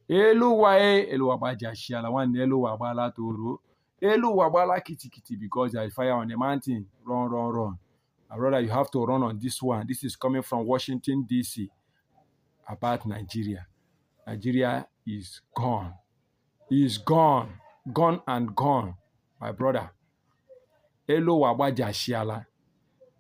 Elu wabaja shiala one elu wabala toro. Elu wabala kiti kiti because there is fire on the mountain. Run, run, run. My brother, you have to run on this one. This is coming from Washington, D.C. about Nigeria. Nigeria is gone. Is gone. Gone and gone. My brother. Elu wabaja shiala.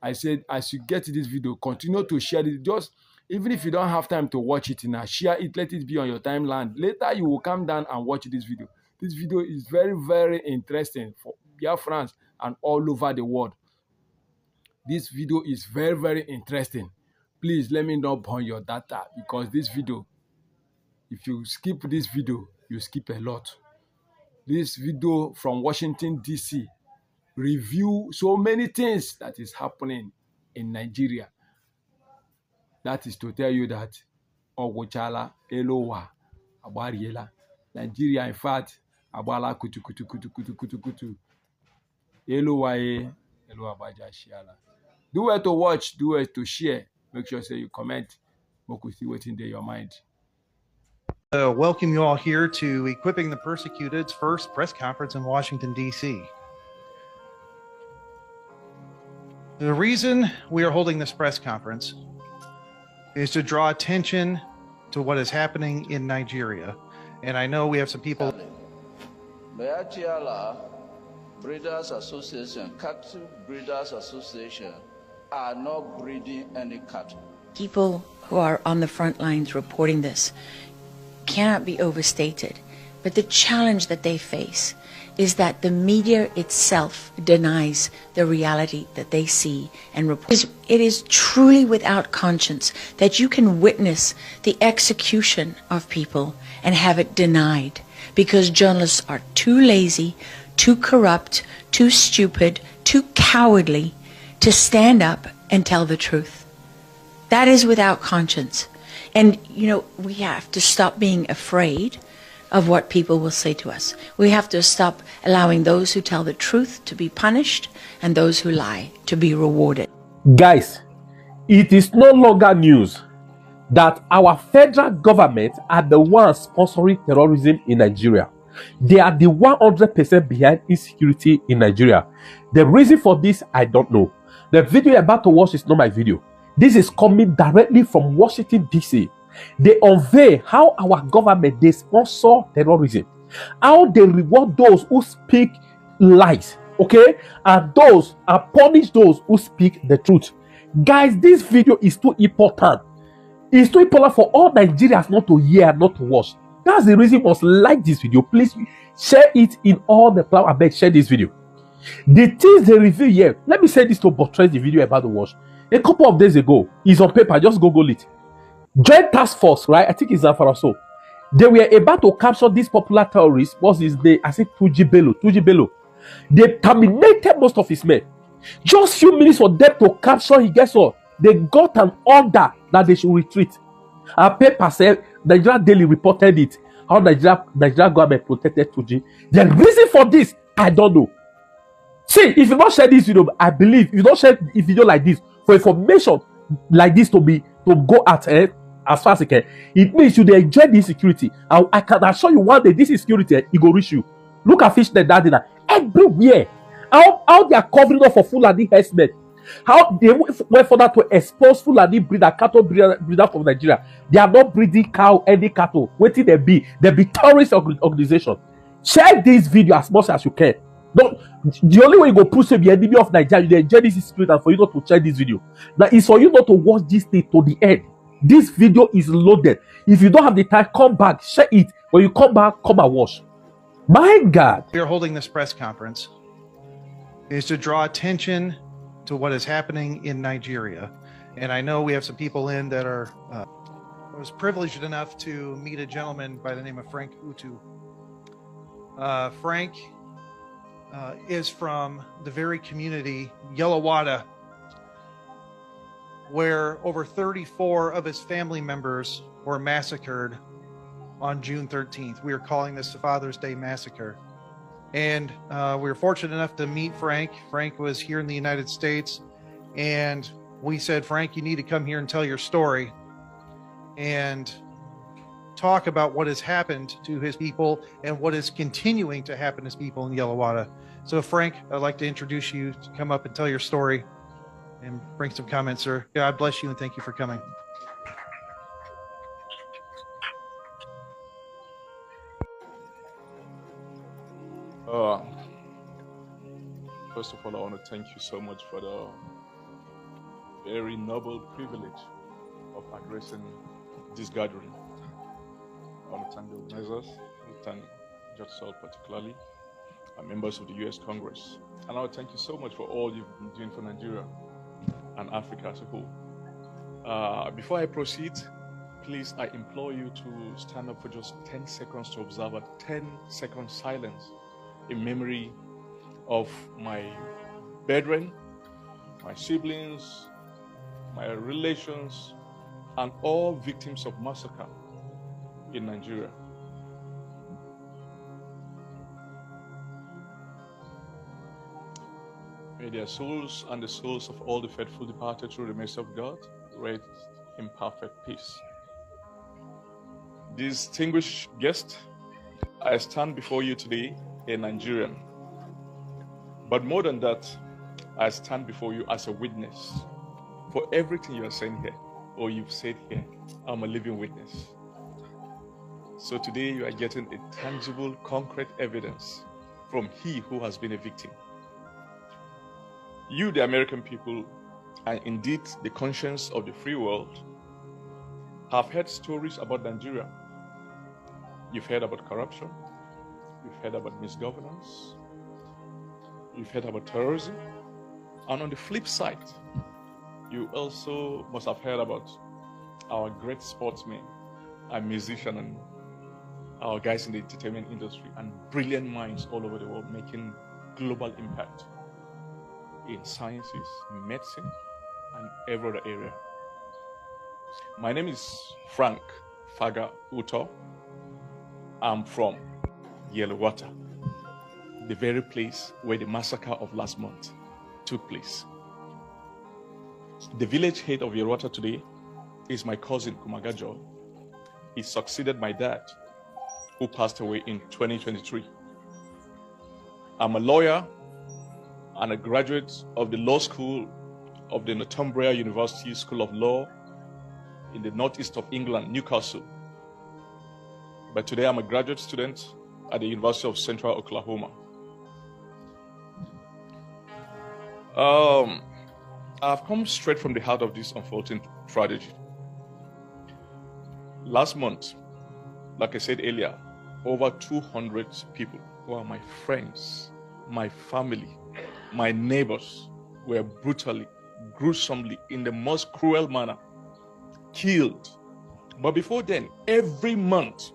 I said, as you get this video, continue to share it. Just even if you don't have time to watch it now, share it, let it be on your timeline. Later, you will come down and watch this video. This video is very, very interesting for Biafrans and all over the world. This video is very, very interesting. Please let me not burn your data because this video, if you skip this video, you skip a lot. This video from Washington, D.C. review so many things that is happening in Nigeria. That is to tell you that Ogwochala, Elowa, Abariela. Nigeria, in fact, Abala kutu kutu kutu kutu kutu kutu. Elowa, Elowa Baja Shiala. Do well to watch, do well to share. Make sure say you comment. We could see what's in your mind. Welcome you all here to Equipping the Persecuted's first press conference in Washington, D.C. The reason we are holding this press conference is to draw attention to what is happening in Nigeria. And I know we have some people. Bayachiala Breeders Association, Cattle Breeders Association are not breeding any cattle. People who are on the front lines reporting this cannot be overstated. But the challenge that they face is that the media itself denies the reality that they see and report. It is truly without conscience that you can witness the execution of people and have it denied because journalists are too lazy, too corrupt, too stupid, too cowardly to stand up and tell the truth. That is without conscience. And, you know, we have to stop being afraid of what people will say to us. We have to stop allowing those who tell the truth to be punished and those who lie to be rewarded. Guys, it is no longer news that our federal government are the ones sponsoring terrorism in Nigeria. They are the 100% behind insecurity in Nigeria. The reason for this, I don't know. The video you're about to watch is not my video. This is coming directly from Washington, D.C. They unveil how our government, they sponsor terrorism, how they reward those who speak lies, okay, and those and punish those who speak the truth. Guys, this video is too important. It's too important for all Nigerians not to hear, not to watch. That's the reason you must like this video. Please share it in all the platforms. I beg, share this video. The things they reveal here, let me say this to buttress the video about to watch. A couple of days ago, it's on paper, just Google it. Joint Task Force, right? I think it's Zamfara. They were about to capture this popular terrorist. What's his name? I said Tuji Bello. They terminated most of his men. Just few minutes for them to capture him. Guess what? They got an order that they should retreat. Our paper said, Nigeria Daily reported it. How Nigeria government protected Tuji. The reason for this, I don't know. See, if you don't share this video, I believe if you don't share a video like this for information like this to go out as far as it can, it means you enjoy this security. And I can assure you one day this security it go reach you. Look at Fish that dinner everywhere. How they are covering up for Fulani herdsmen. How they went further to expose Fulani breeder, cattle breeder from Nigeria. They are not breeding any cattle. Waiting they be terrorist organization. Share this video as much as you can. Don't, the only way you go push the enemy of Nigeria, you enjoy this spirit, and for you not to share this video. Now it's for you not to watch this thing to the end. This video is loaded. If you don't have the time, come back, share it. When you come back, come and watch. My God. We are holding this press conference is to draw attention to what is happening in Nigeria. And I know we have some people in that are, I was privileged enough to meet a gentleman by the name of Frank Utu. Frank is from the very community, Yellowwater, where over 34 of his family members were massacred on June 13th. We are calling this the Father's Day Massacre. And we were fortunate enough to meet Frank. Frank was here in the United States, and we said, Frank, you need to come here and tell your story. And talk about what has happened to his people and what is continuing to happen to his people in Yelawada. So, Frank, I'd like to introduce you to come up and tell your story and bring some comments, sir. God bless you and thank you for coming. First of all, I want to thank you so much for the very noble privilege of addressing this gathering. I want to thank the organizers, I want to thank Judge Saul particularly, and members of the U.S. Congress. And I want to thank you so much for all you've been doing for Nigeria and Africa as a whole. Before I proceed, please, I implore you to stand up for just 10 seconds to observe a 10-second silence in memory of my brethren, my siblings, my relations, and all victims of massacre in Nigeria. May their souls and the souls of all the faithful departed through the mercy of God rest in perfect peace. Distinguished guests, I stand before you today a Nigerian. But more than that, I stand before you as a witness for everything you are saying here, or you've said here. I'm a living witness. So today you are getting a tangible, concrete evidence from he who has been a victim. You, the American people, and indeed the conscience of the free world, have heard stories about Nigeria. You've heard about corruption. You've heard about misgovernance. You've heard about terrorism. And on the flip side, you also must have heard about our great sportsmen and musicians and our guys in the entertainment industry and brilliant minds all over the world making global impact in sciences, medicine, and every other area. My name is Frank Faga Uto. I'm from Yelawada, the very place where the massacre of last month took place. The village head of Yelawada today is my cousin Kumagajo. He succeeded my dad, who passed away in 2023. I'm a lawyer and a graduate of the law school of the Northumbria University School of Law in the northeast of England, Newcastle. But today I'm a graduate student at the University of Central Oklahoma. I've come straight from the heart of this unfolding tragedy. Last month, like I said earlier, over 200 people who are my friends, my family, my neighbors were brutally, gruesomely, in the most cruel manner, killed. But before then, every month,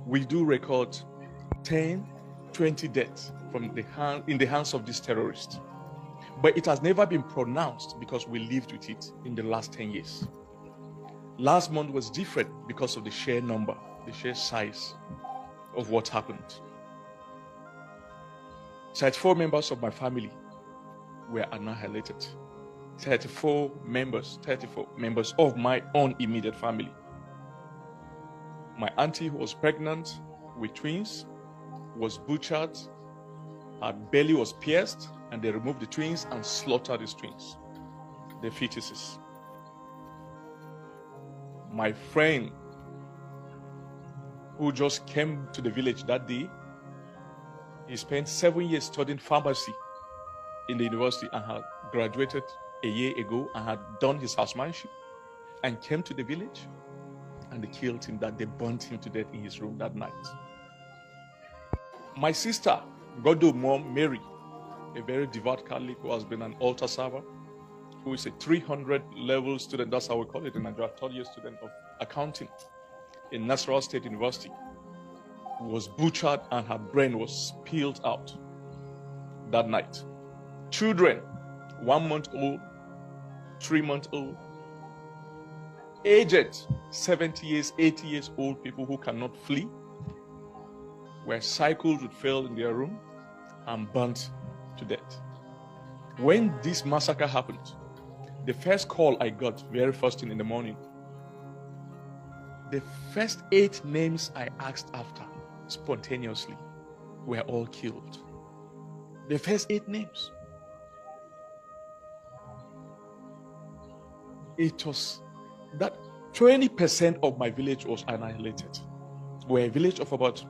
we do record 10, 20 deaths in the hands of these terrorists. But it has never been pronounced because we lived with it in the last 10 years. Last month was different because of the sheer number, the sheer size of what happened. 34 members of my family were annihilated. 34 members of my own immediate family. My auntie, who was pregnant with twins, was butchered. Her belly was pierced, and they removed the twins and slaughtered these twins, the fetuses. My friend, who just came to the village that day, he spent 7 years studying pharmacy in the university and had graduated a year ago and had done his housemanship and came to the village, and they killed him. That they burnt him to death in his room that night. My sister, God's mom, Mary, a very devout Catholic who has been an altar server, who is a 300 level student, that's how we call it in Nigeria, third-year student of accounting in Nasarawa State University, was butchered and her brain was spilled out that night. Children, 1 month old, 3 months old, aged 70 years, 80 years old people who cannot flee, were cycled with fuel in their room and burnt to death. When this massacre happened, the first call I got, very first thing in the morning, The first 8 names I asked after spontaneously were all killed. The first 8 names. It was that 20% of my village was annihilated. We're a village of about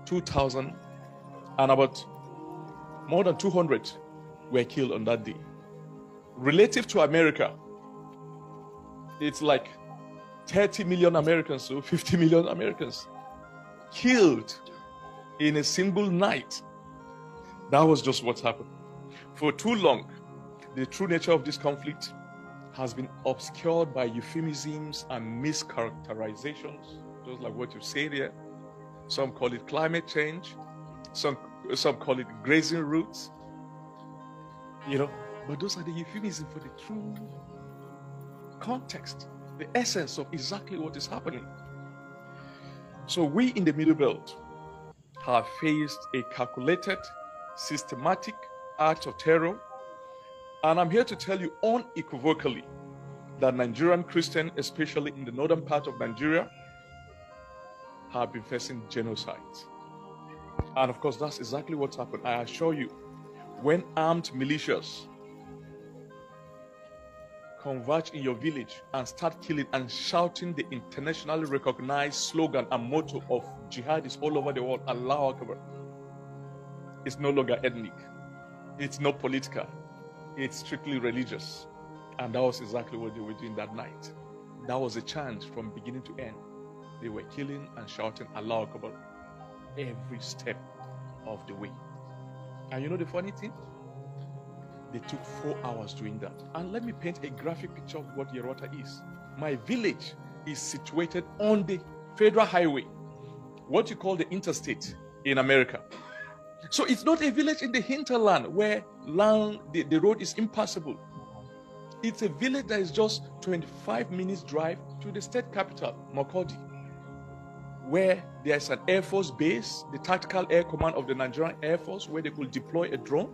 2,000, and about more than 200 were killed on that day. Relative to America, it's like 30 million Americans, so 50 million Americans killed in a single night. That was just what happened. For too long, the true nature of this conflict has been obscured by euphemisms and mischaracterizations, just like what you say there. Some call it climate change, some call it grazing routes, but those are the euphemisms for the true context, the essence of exactly what is happening. So we in the Middle Belt have faced a calculated, systematic act of terror, and I'm here to tell you unequivocally that Nigerian Christians, especially in the northern part of Nigeria, have been facing genocide. And of course, that's exactly what's happened. I assure you, when armed militias converge in your village and start killing and shouting the internationally recognized slogan and motto of jihadists all over the world, Allahu Akbar, it's no longer ethnic, it's not political, it's strictly religious. And that was exactly what they were doing that night. That was a chant from beginning to end. They were killing and shouting Allahu Akbar every step of the way. And you know the funny thing? They took 4 hours doing that. And let me paint a graphic picture of what Yerota is. My village is situated on the federal highway, what you call the interstate in America. So it's not a village in the hinterland where the road is impassable. It's a village that is just 25 minutes drive to the state capital, Makurdi, where there's an Air Force base, the Tactical Air Command of the Nigerian Air Force, where they could deploy a drone.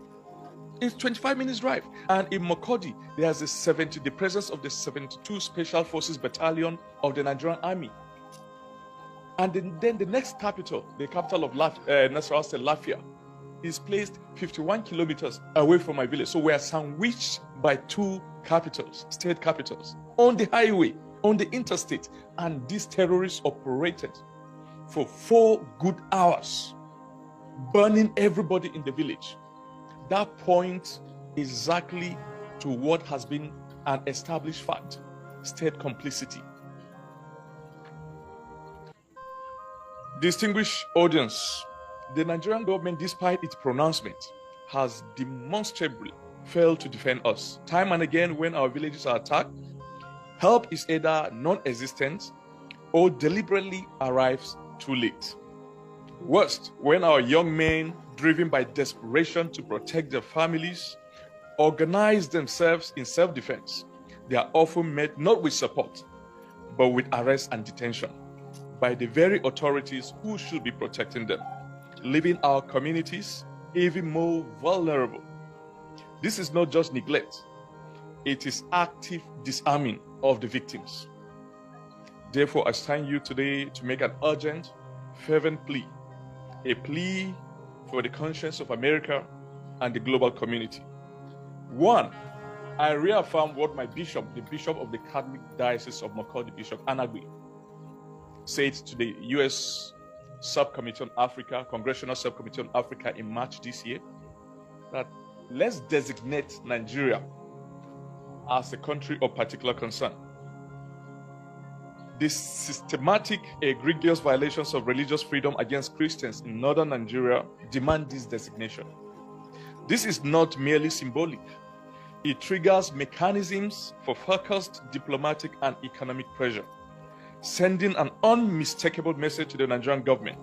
It's 25 minutes drive. And in Makurdi, there's the presence of the 72 Special Forces Battalion of the Nigerian Army. And then the next capital, the capital of Nasarawa State, Lafia, is placed 51 kilometers away from my village. So we are sandwiched by 2 capitals, state capitals, on the highway, on the interstate. And these terrorists operated for 4 good hours, burning everybody in the village. That points exactly to what has been an established fact: state complicity. Distinguished audience, the Nigerian government, despite its pronouncement, has demonstrably failed to defend us. Time and again, when our villages are attacked, help is either non-existent or deliberately arrives too late. Worst, when our young men, driven by desperation to protect their families, organize themselves in self-defense, they are often met not with support, but with arrest and detention by the very authorities who should be protecting them, leaving our communities even more vulnerable. This is not just neglect, it is active disarming of the victims. Therefore, I stand you today to make an urgent, fervent plea, a plea for the conscience of America and the global community. 1, I reaffirm what my bishop, the bishop of the Catholic Diocese of Makurdi, Bishop Anagbi, said to the U.S. Subcommittee on Africa, Congressional Subcommittee on Africa in March this year, that let's designate Nigeria as a country of particular concern. The systematic, egregious violations of religious freedom against Christians in northern Nigeria demand this designation. This is not merely symbolic. It triggers mechanisms for focused diplomatic and economic pressure, sending an unmistakable message to the Nigerian government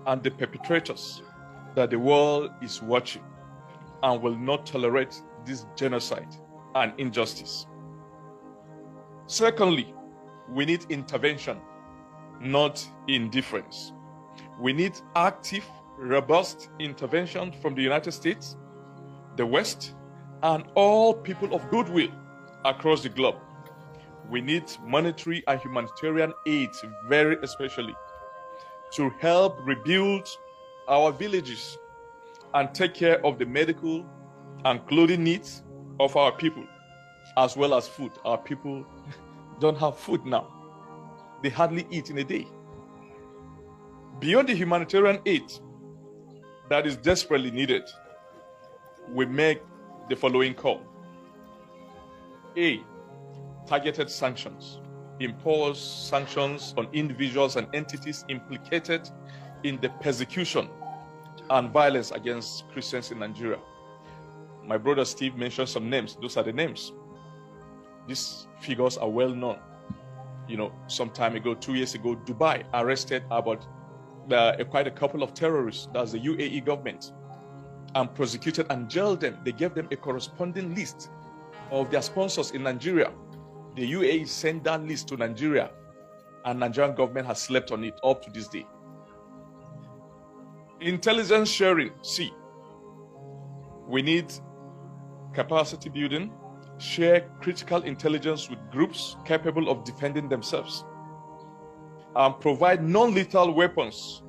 and the perpetrators that the world is watching and will not tolerate this genocide and injustice. Secondly, we need intervention, not indifference. We need active, robust intervention from the United States, the West, and all people of goodwill across the globe. We need monetary and humanitarian aid, very especially, to help rebuild our villages and take care of the medical and clothing needs of our people, as well as food. Our people don't have food now. They hardly eat in a day. Beyond the humanitarian aid that is desperately needed, we make the following call. A, targeted sanctions. Impose sanctions on individuals and entities implicated in the persecution and violence against Christians in Nigeria. My brother Steve mentioned some names. Those are the names. These figures are well known. You know, some time ago, 2 years ago, Dubai arrested about quite a couple of terrorists, that's the UAE government, and prosecuted and jailed them. They gave them a corresponding list of their sponsors in Nigeria. The UAE sent that list to Nigeria, and Nigerian government has slept on it up to this day. Intelligence sharing. C. We need capacity building, share critical intelligence with groups capable of defending themselves, and provide non-lethal weapons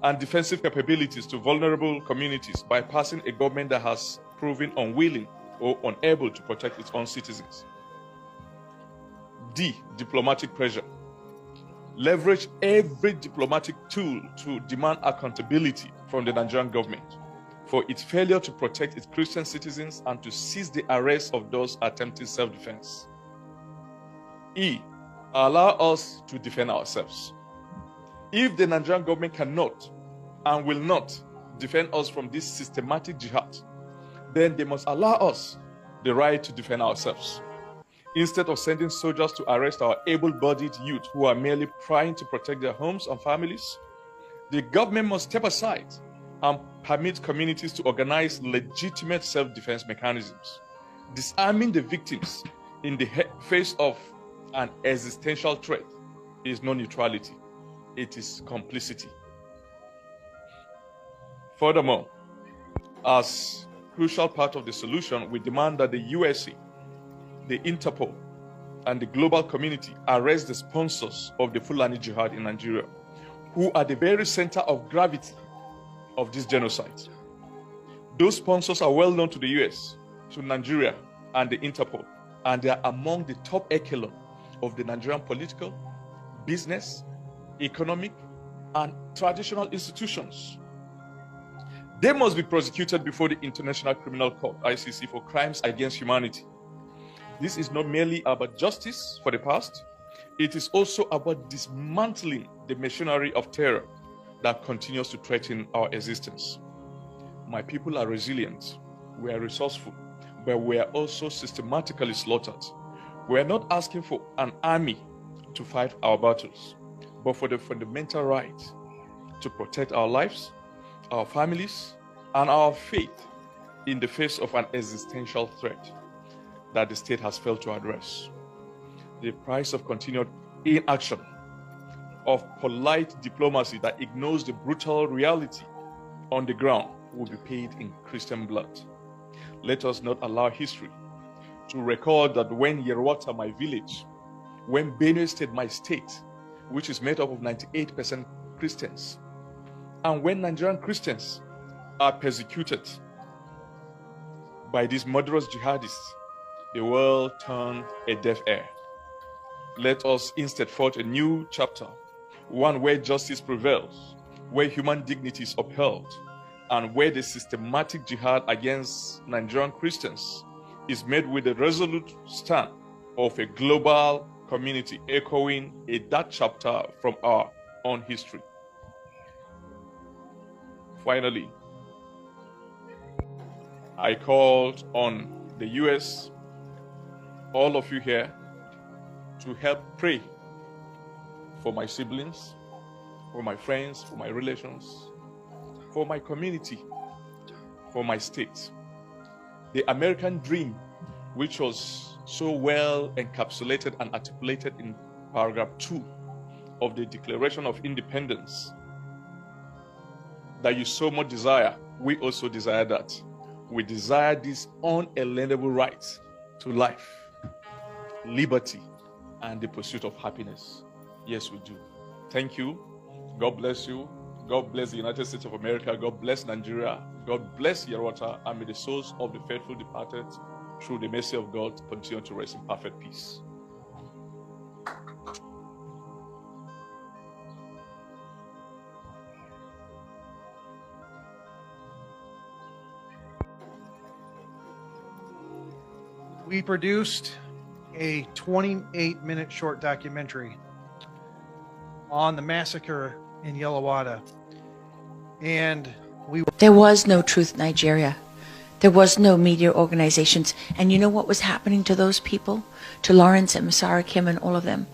and defensive capabilities to vulnerable communities by passing a government that has proven unwilling or unable to protect its own citizens. D. Diplomatic pressure. Leverage every diplomatic tool to demand accountability from the Nigerian government for its failure to protect its Christian citizens and to cease the arrest of those attempting self-defense. E. Allow us to defend ourselves. If the Nigerian government cannot and will not defend us from this systematic jihad, then they must allow us the right to defend ourselves. Instead of sending soldiers to arrest our able-bodied youth who are merely trying to protect their homes and families, the government must step aside and permit communities to organize legitimate self-defense mechanisms. Disarming the victims in the face of an existential threat is not neutrality, it is complicity. Furthermore, as crucial part of the solution, we demand that the USA, the Interpol, and the global community arrest the sponsors of the Fulani Jihad in Nigeria, who are the very center of gravity of this genocide. Those sponsors are well known to the US, to Nigeria, and the Interpol, and they are among the top echelon of the Nigerian political, business, economic, and traditional institutions. They must be prosecuted before the International Criminal Court, ICC, for crimes against humanity. This is not merely about justice for the past, it is also about dismantling the machinery of terror that continues to threaten our existence. My people are resilient, we are resourceful, but we are also systematically slaughtered. We are not asking for an army to fight our battles, but for the fundamental right to protect our lives, our families, and our faith in the face of an existential threat that the state has failed to address. The price of continued inaction, of polite diplomacy that ignores the brutal reality on the ground, will be paid in Christian blood. Let us not allow history to record that when Yerwata, my village, when Benue State, my state, which is made up of 98% Christians, and when Nigerian Christians are persecuted by these murderous jihadists, the world turned a deaf ear. Let us instead forge a new chapter, one where justice prevails, where human dignity is upheld, and where the systematic jihad against Nigerian Christians is made with the resolute stand of a global community, echoing a dark chapter from our own history. Finally, I called on the US, all of you here, to help pray for my siblings, for my friends, for my relations, for my community, for my state. The American dream, which was so well encapsulated and articulated in paragraph 2 of the Declaration of Independence, that you so much desire, we also desire that. We desire this unalienable right to life, liberty, and the pursuit of happiness. Yes, we do. Thank you. God bless you. God bless the United States of America. God bless Nigeria. God bless Yarwata. And may the souls of the faithful departed, through the mercy of God, continue to rest in perfect peace. We produced a 28-minute short documentary on the massacre in Yellowwater. And There was no Truth Nigeria. There was no media organizations. And you know what was happening to those people? To Lawrence and Masara Kim and all of them?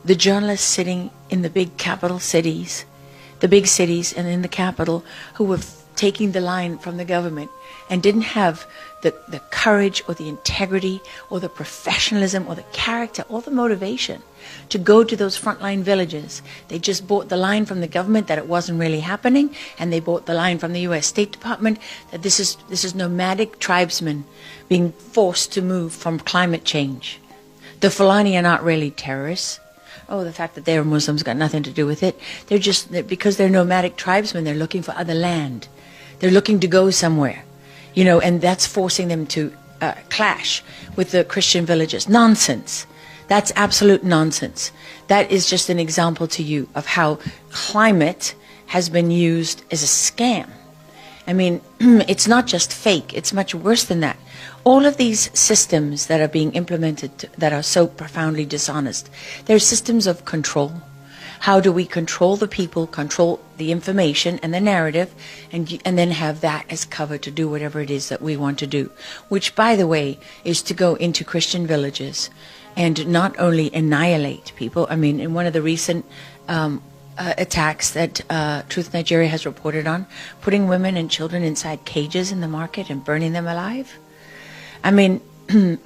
The journalists sitting in the big capital cities, the big cities and in the capital, who were taking the line from the government and didn't have the courage or the integrity or the professionalism or the character or the motivation to go to those frontline villages. They just bought the line from the government that it wasn't really happening, and they bought the line from the U.S. State Department that this is nomadic tribesmen being forced to move from climate change. The Fulani are not really terrorists. Oh, the fact that they're Muslims got nothing to do with it. Because they're nomadic tribesmen, they're looking for other land. They're looking to go somewhere, you know, and that's forcing them to clash with the Christian villages. Nonsense. That's absolute nonsense. That is just an example to you of how climate has been used as a scam. I mean, it's not just fake, it's much worse than that. All of these systems that are being implemented that are so profoundly dishonest, they're systems of control. How do we control the people, control the information and the narrative, and then have that as cover to do whatever it is that we want to do? Which, by the way, is to go into Christian villages and not only annihilate people. I mean, in one of the recent attacks that Truth Nigeria has reported on, putting women and children inside cages in the market and burning them alive. I mean,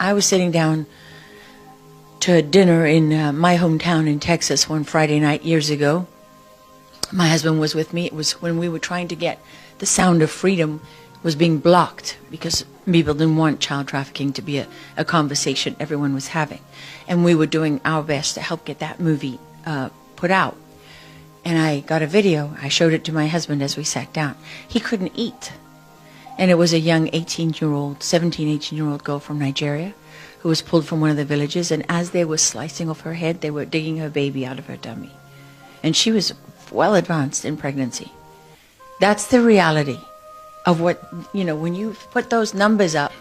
I was sitting down to dinner in my hometown in Texas one Friday night years ago. My husband was with me. It was when we were trying to get the Sound of Freedom was being blocked because people didn't want child trafficking to be a conversation everyone was having. And we were doing our best to help get that movie put out. And I got a video. I showed it to my husband as we sat down. He couldn't eat. And it was a young 18-year-old, 17, 18-year-old girl from Nigeria who was pulled from one of the villages, and as they were slicing off her head, they were digging her baby out of her tummy. And she was well advanced in pregnancy. That's the reality of what, you know, when you put those numbers up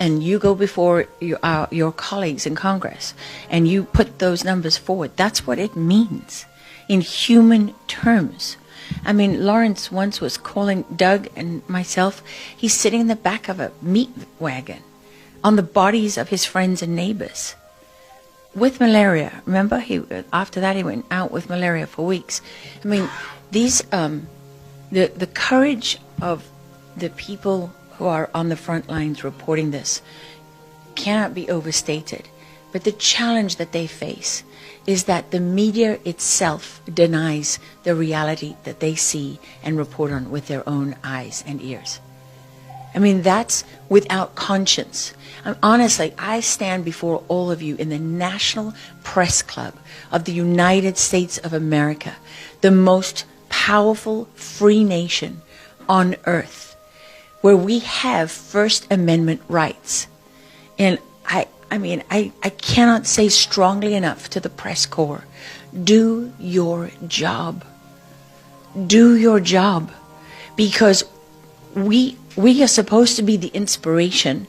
and you go before your colleagues in Congress and you put those numbers forward, that's what it means in human terms. I mean, Lawrence once was calling Doug and myself, he's sitting in the back of a meat wagon on the bodies of his friends and neighbors with malaria. Remember, after that he went out with malaria for weeks. I mean, these the courage of the people who are on the front lines reporting this cannot be overstated. But the challenge that they face is that the media itself denies the reality that they see and report on with their own eyes and ears. I mean, that's without conscience. Honestly, I stand before all of you in the National Press Club of the United States of America, the most powerful free nation on earth, where we have First Amendment rights. And I mean, I cannot say strongly enough to the press corps, do your job. Do your job. Because we are supposed to be the inspiration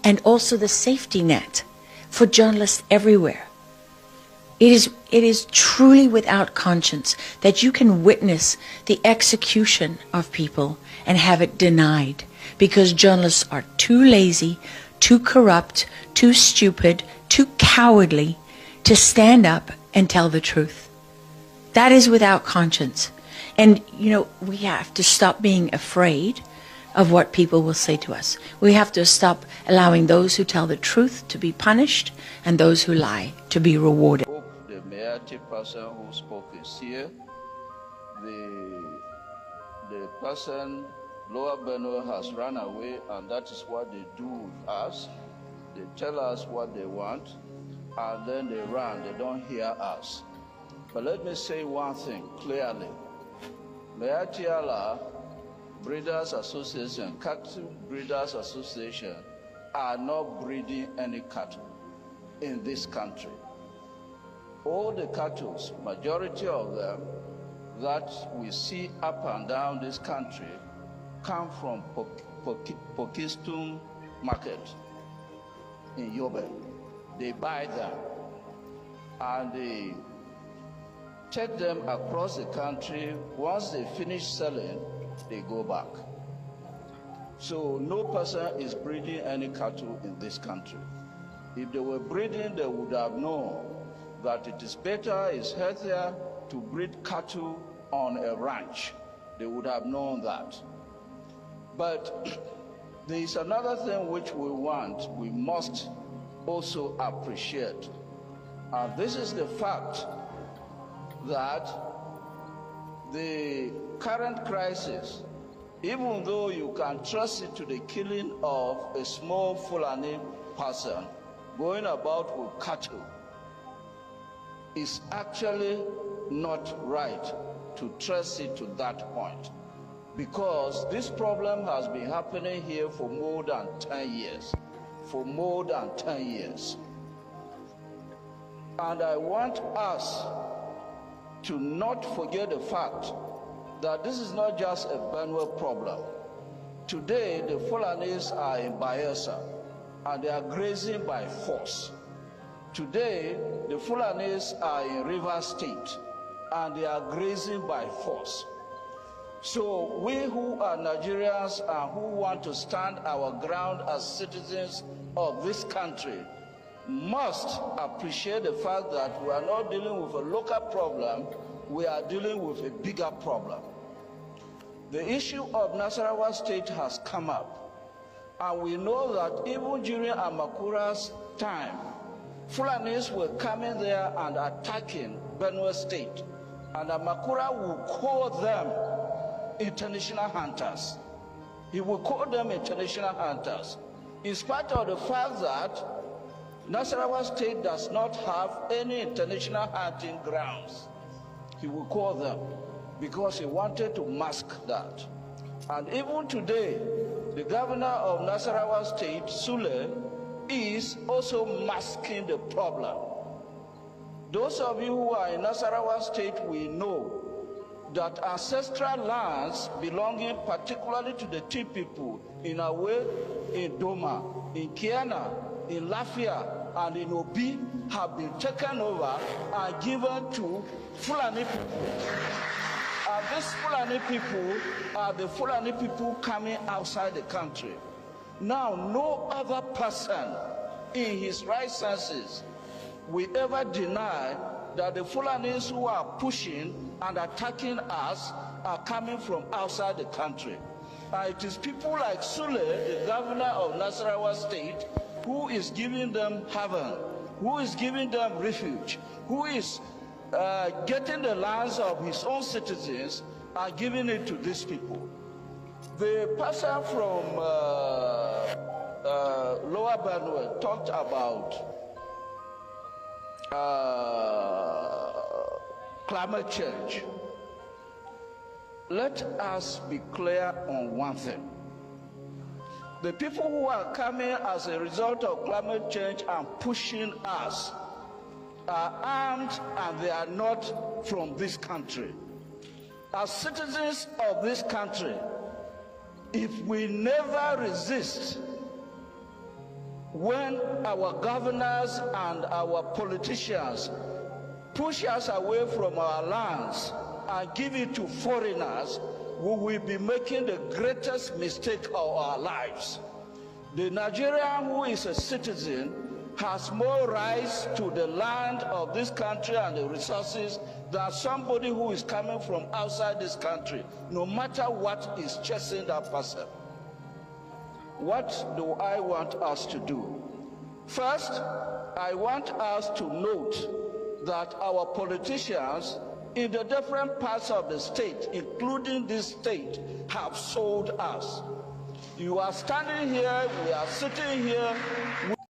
and also the safety net for journalists everywhere. It is truly without conscience that you can witness the execution of people and have it denied because journalists are too lazy, too corrupt, too stupid, too cowardly to stand up and tell the truth. That is without conscience. And, you know, we have to stop being afraid of what people will say to us. We have to stop allowing those who tell the truth to be punished and those who lie to be rewarded. The Meati person who spoke is here. The person, Lower Benue, has run away, and that is what they do with us. They tell us what they want, and then they run, they don't hear us. But let me say one thing clearly. Meatiala Breeders Association, Cattle Breeders Association are not breeding any cattle in this country. All the cattle, majority of them that we see up and down this country come from Pokistum market in Yobe. They buy them and they take them across the country. Once they finish selling, they go back. So no person is breeding any cattle in this country. If they were breeding, they would have known that it is better, it's healthier to breed cattle on a ranch. They would have known that. But there is another thing which we must also appreciate. And this is the fact that the current crisis, even though you can trace it to the killing of a small Fulani person going about with cattle, is actually not right to trace it to that point, because this problem has been happening here for more than 10 years. For more than 10 years. And I want us to not forget the fact that this is not just a Benue problem. Today, the Fulanis are in Bayelsa and they are grazing by force. Today, the Fulanis are in Rivers State and they are grazing by force. So we who are Nigerians and who want to stand our ground as citizens of this country must appreciate the fact that we are not dealing with a local problem, we are dealing with a bigger problem. The issue of Nasarawa State has come up, and we know that even during Amakura's time, Fulanis were coming there and attacking Benue State, and Amakura will call them international hunters. He will call them international hunters, in spite of the fact that Nasarawa State does not have any international hunting grounds. He will call them because he wanted to mask that. And even today, the governor of Nasarawa State, Sule, is also masking the problem. Those of you who are in Nasarawa State will know that ancestral lands belonging particularly to the Tea people in Awe, in Doma, in Kiana, in Lafia, and in Obi have been taken over and given to Fulani people. And these Fulani people are the Fulani people coming outside the country. Now, no other person in his right senses will ever deny that the Fulanis who are pushing and attacking us are coming from outside the country. It is people like Sule, the governor of Nasarawa State, who is giving them haven, who is giving them refuge, who is getting the lands of his own citizens and giving it to these people. The person from Lower Benue talked about climate change. Let us be clear on one thing. The people who are coming as a result of climate change and pushing us are armed and they are not from this country. As citizens of this country, if we never resist when our governors and our politicians push us away from our lands and give it to foreigners, we will be making the greatest mistake of our lives. The Nigerian who is a citizen has more rights to the land of this country and the resources than somebody who is coming from outside this country, no matter what is chasing that person. What do I want us to do? First, I want us to note that our politicians in the different parts of the state, including this state, have sold us. You are standing here, we are sitting here,